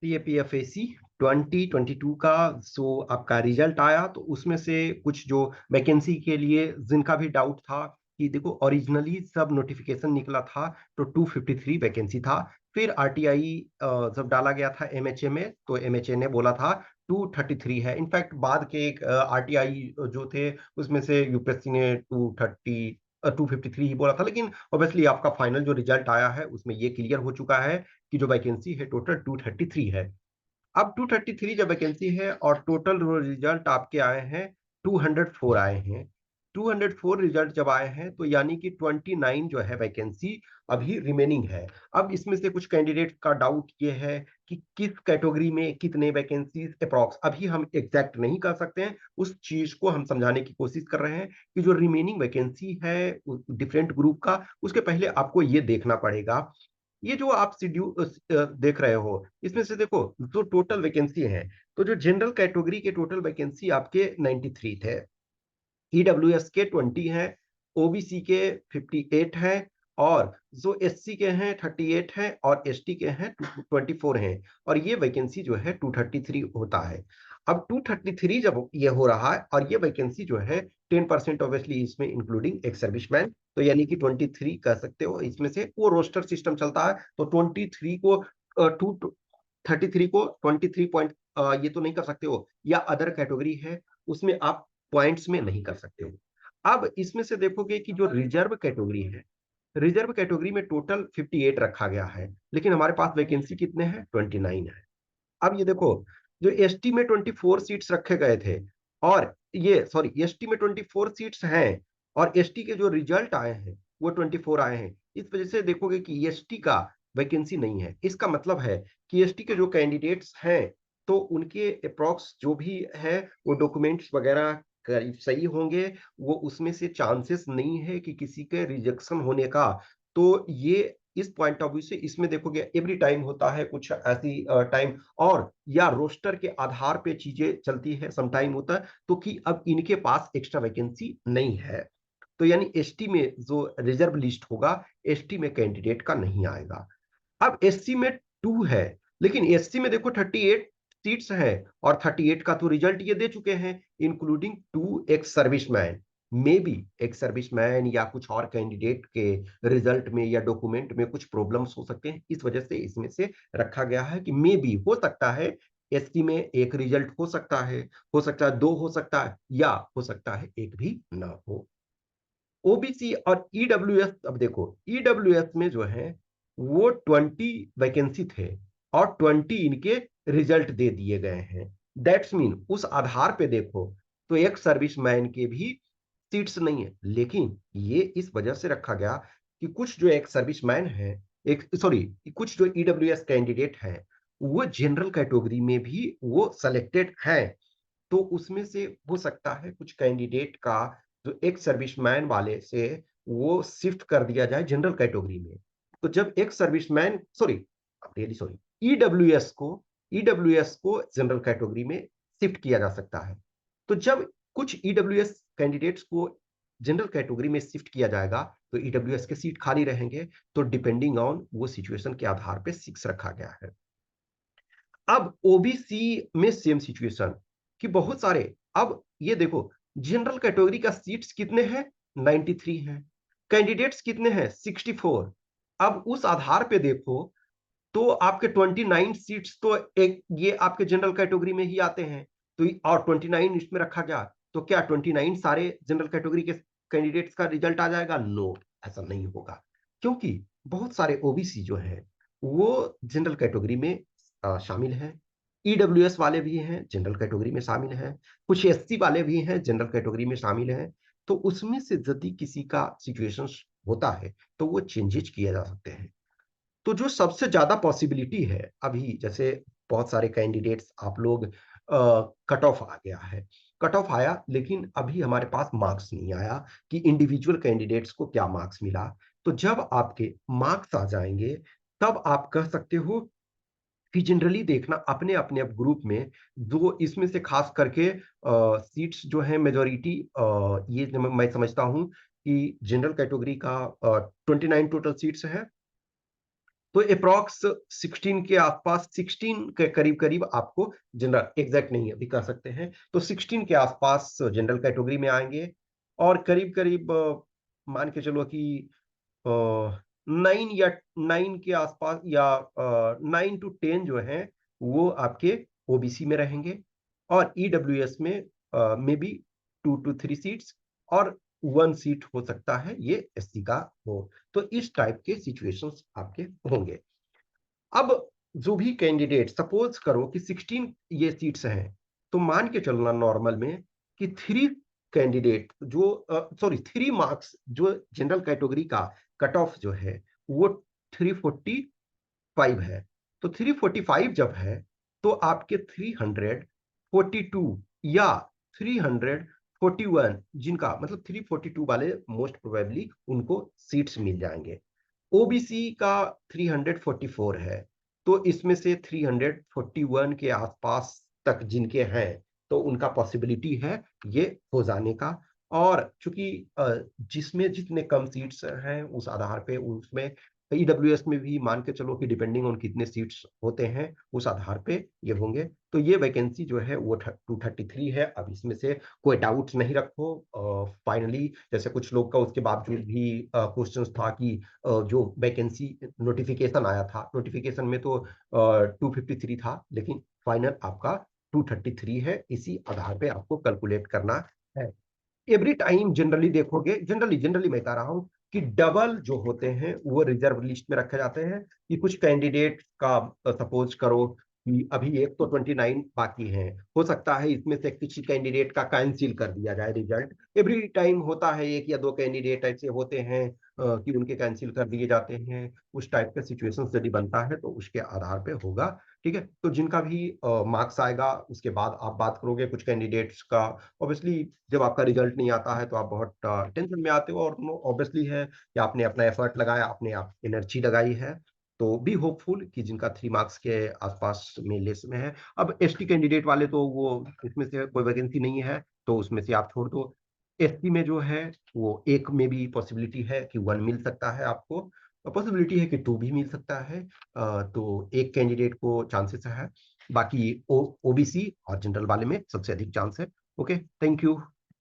सीएपीएफएसी 2022 का जो आपका रिजल्ट आया, तो उसमें से कुछ जो वैकेंसी के लिए जिनका भी डाउट था कि देखो ओरिजिनली सब नोटिफिकेशन निकला था तो 253 वैकेंसी था। फिर आरटीआई जब डाला गया था एमएचए में, तो एमएचए ने बोला था 233 है। इनफैक्ट बाद के एक आरटीआई जो थे उसमें से यूपीएससी ने 253 ही बोला था, लेकिन ऑब्वियसली आपका फाइनल जो रिजल्ट आया है उसमें ये क्लियर हो चुका है कि जो वैकेंसी है टोटल 233 है। अब 233 जब वैकेंसी है और टोटल रिजल्ट आपके आए हैं 204 आए हैं। 204 रिजल्ट जब आए हैं तो यानी कि 29 जो है वैकेंसी अभी रिमेनिंग है। अब इसमें से कुछ कैंडिडेट का डाउट ये है कि किस कैटेगरी में कितने वैकेंसीज अप्रॉक्स, अभी हम एग्जैक्ट नहीं कर सकते हैं। उस चीज को हम समझाने की कोशिश कर रहे हैं कि जो रिमेनिंग वैकेंसी है डिफरेंट ग्रुप का, उसके पहले आपको ये देखना पड़ेगा। ये जो आप शेड्यूल देख रहे हो, इसमें से देखो जो टोटल वैकेंसी है, तो जो जनरल कैटेगरी के टोटल वैकेंसी आपके 93 थे, ईडब्ल्यूएस के 20 हैं, ओबीसी के 58 हैं, और जो एससी के हैं 38 हैं, और एसटी के हैं 24 हैं। और ये वैकेंसी जो है 233 होता है। अब 233 जब ये हो रहा है और ये वैकेंसी जो है 10% ऑब्वियसली इसमें इंक्लूडिंग एक सर्विसमैन, तो यानी कि 23 कह सकते हो। इसमें से वो रोस्टर सिस्टम चलता है, तो 23 को 233 को 23 पॉइंट ये तो नहीं कर सकते हो, या अदर कैटेगरी है उसमें आप पॉइंट्स में नहीं कर सकते हो। अब इसमें से देखोगे कि जो रिजर्व कैटेगरी है, रिजर्व कैटेगरी में टोटल 58 रखा गया है, लेकिन हमारे पास वैकेंसी कितने हैं, 29 है। अब ये देखो, जो एसटी में 24 सीट्स रखे गए थे, और ये सॉरी एसटी में 24 सीट्स हैं, और एसटी के जो रिजल्ट आए हैं वो 24 आए हैं। इस वजह से देखोगे कि एसटी का वैकेंसी नहीं है। इसका मतलब है कि एसटी के जो कैंडिडेट्स हैं, तो उनके अप्रॉक्स जो भी है वो डॉक्यूमेंट्स वगैरह करीब सही होंगे। वो उसमें से चांसेस नहीं है कि किसी के रिजेक्शन होने का। तो ये इस पॉइंट ऑफ व्यू से इसमें देखोगे एवरी टाइम होता है कुछ ऐसी टाइम, और या रोस्टर के आधार पे चीजें चलती है, सम टाइम होता है, तो कि अब इनके पास एक्स्ट्रा वैकेंसी नहीं है। तो यानी एसटी में जो रिजर्व लिस्ट होगा, एसटी में कैंडिडेट का नहीं आएगा। अब एससी में 2 है, लेकिन एससी में देखो 38 सीट्स है, और 38 का तो रिजल्ट ये दे चुके हैं, including 2 ex serviceman. May be एक सर्विसमैन या कुछ और कैंडिडेट के रिजल्ट में या डॉक्यूमेंट में कुछ प्रॉब्लम्स हो सकते हैं, इस वजह से इसमें से रखा गया है कि मे बी हो सकता है एससी में एक रिजल्ट हो सकता है दो हो सकता है, या हो सकता है एक भी ना हो। ओबीसी और ईडब्ल्यूएस, अब देखो ईडब्ल्यूएस में जो है वो 20 वैकेंसी थे, और 20 इनके रिजल्ट दे दिए गए हैं। दैट्स मीन उस आधार पे देखो तो एक सर्विसमैन के भी सीट्स नहीं है। लेकिन ये इस वजह से रखा गया कि कुछ जो एक सर्विसमैन है, एक सॉरी कुछ जो ईडब्ल्यूएस कैंडिडेट है, वो जनरल कैटेगरी में भी वो सेलेक्टेड है। तो उसमें से हो सकता है कुछ कैंडिडेट का जो एक सर्विसमैन वाले से वो शिफ्ट कर दिया जाए जनरल कैटेगरी में। तो जब एक serviceman sorry really sorry EWS को जनरल कैटेगरी में शिफ्ट किया जा सकता है। तो जब कुछ ईडब्ल्यूएस कैंडिडेट्स को जनरल कैटेगरी में शिफ्ट किया जाएगा, तो ईडब्ल्यूएस के सीट खाली रहेंगे। तो डिपेंडिंग ऑन वो सिचुएशन के आधार पे 6 रखा गया है। अब ओबीसी में सेम सिचुएशन कि बहुत सारे, अब ये देखो जनरल कैटेगरी का सीट्स कितने हैं, 93 हैं, कैंडिडेट्स कितने हैं, 64। अब उस आधार पे देखो तो आपके 29 सीट्स तो एक ये आपके जनरल कैटेगरी में ही आते हैं। तो और 29 इसमें रखा गया, तो क्या 29 सारे जनरल कैटेगरी के कैंडिडेट्स का रिजल्ट आ जाएगा, नो, ऐसा नहीं होगा। क्योंकि बहुत सारे ओबीसी जो है वो जनरल कैटेगरी में शामिल हैं, ईडब्ल्यूएस वाले भी हैं जनरल कैटेगरी में शामिल हैं, कुछ एससी वाले भी हैं जनरल कैटेगरी में शामिल हैं। तो उसमें से यदि किसी का सिचुएशन होता है तो वो चेंजेस किए जा सकते हैं। तो जो सबसे ज्यादा पॉसिबिलिटी है अभी, जैसे बहुत सारे कैंडिडेट्स आप लोग कट ऑफ आ गया है, कट ऑफ आया, लेकिन अभी हमारे पास मार्क्स नहीं आया कि इंडिविजुअल कैंडिडेट्स को क्या मार्क्स मिला। तो जब आपके मार्क्स आ जाएंगे तब आप कह सकते हो कि जनरली देखना अपने अपने अब ग्रुप में जो इसमें से खास करके सीट्स जो है मेजोरिटी, ये मैं समझता हूं कि जनरल कैटेगरी का 29 टोटल सीट्स है, तो अप्रॉक्स 16 के आसपास, 16 के करीब करीब आपको जनरल, एग्जैक्ट नहीं अभी कह सकते हैं, तो 16 के आसपास जनरल कैटेगरी में आएंगे। और करीब करीब मान के चलो कि 9 या 9 के आसपास या 9 to 10 जो है वो आपके ओबीसी में रहेंगे। और ईडब्ल्यूएस में भी 2 to 3 सीट्स और 1 सीट हो सकता है ये एससी का हो। तो इस टाइप के सिचुएशंस आपके होंगे। अब जो भी कैंडिडेट, सपोज करो कि 16 ये सीट्स हैं, तो मान के चलना नॉर्मल में कि 3 कैंडिडेट जो, सॉरी 3 मार्क्स जो जनरल कैटेगरी का कट ऑफ जो है वो 345 है। तो 345 जब है तो आपके 342 या 341, जिनका मतलब 342 वाले मोस्ट प्रोबेबली उनको सीट्स मिल जाएंगे। ओबीसी का 344 है, तो इसमें से 341 के आसपास तक जिनके हैं तो उनका पॉसिबिलिटी है ये हो जाने का। और चूंकि जिसमें जितने कम सीट्स हैं उस आधार पे उसमें ईडब्ल्यूएस में भी मान के चलो कि डिपेंडिंग ऑन कितने सीट्स होते हैं उस आधार पे ये होंगे। तो ये वैकेंसी जो है वो 233 है। अब इसमें से कोई डाउट नहीं रखो। फाइनली जैसे कुछ लोग का उसके बावजूद भी क्वेश्चंस था कि जो वैकेंसी नोटिफिकेशन आया था, नोटिफिकेशन में तो 253 था, लेकिन फाइनल आपका 233 है। इसी आधार पे आपको कैलकुलेट करना है। एवरी टाइम जनरली देखोगे, जनरली जनरली मैं कह रहा हूं कि डबल जो होते हैं वो रिजर्व लिस्ट में रखे जाते हैं। कि कुछ कैंडिडेट का सपोज करो कि अभी एक तो 29 बाकी हैं, हो सकता है इसमें से किसी कैंडिडेट का कैंसिल कर दिया जाए रिजल्ट। एवरी टाइम होता है, 1 या 2 कैंडिडेट ऐसे होते हैं कि उनके कैंसिल कर दिए जाते हैं। उस टाइप का सिचुएशन यदि बनता है तो उसके आधार पे होगा। ठीक है, तो जिनका भी मार्क्स आएगा उसके बाद आप बात करोगे कुछ कैंडिडेट्स का। ऑब्वियसली जब आपका रिजल्ट नहीं आता है तो आप बहुत टेंशन में आते हो, और ऑब्वियसली है कि आपने अपना एफर्ट लगाया, आपने आप एनर्जी लगाई है। तो बी होपफुल कि जिनका 3 मार्क्स के आसपास में लिस्ट में है। अब एसटी कैंडिडेट वाले तो वो इसमें से कोई वैकेंसी नहीं है तो उसमें से आप छोड़ दो। एसटी में जो है वो एक में भी पॉसिबिलिटी है कि 1 मिल सकता है आपको, और पॉसिबिलिटी है कि 2 भी मिल सकता है। तो एक कैंडिडेट को चांसेस है। बाकी ओबीसी और जनरल वाले में सबसे अधिक चांस है। Okay, thank you.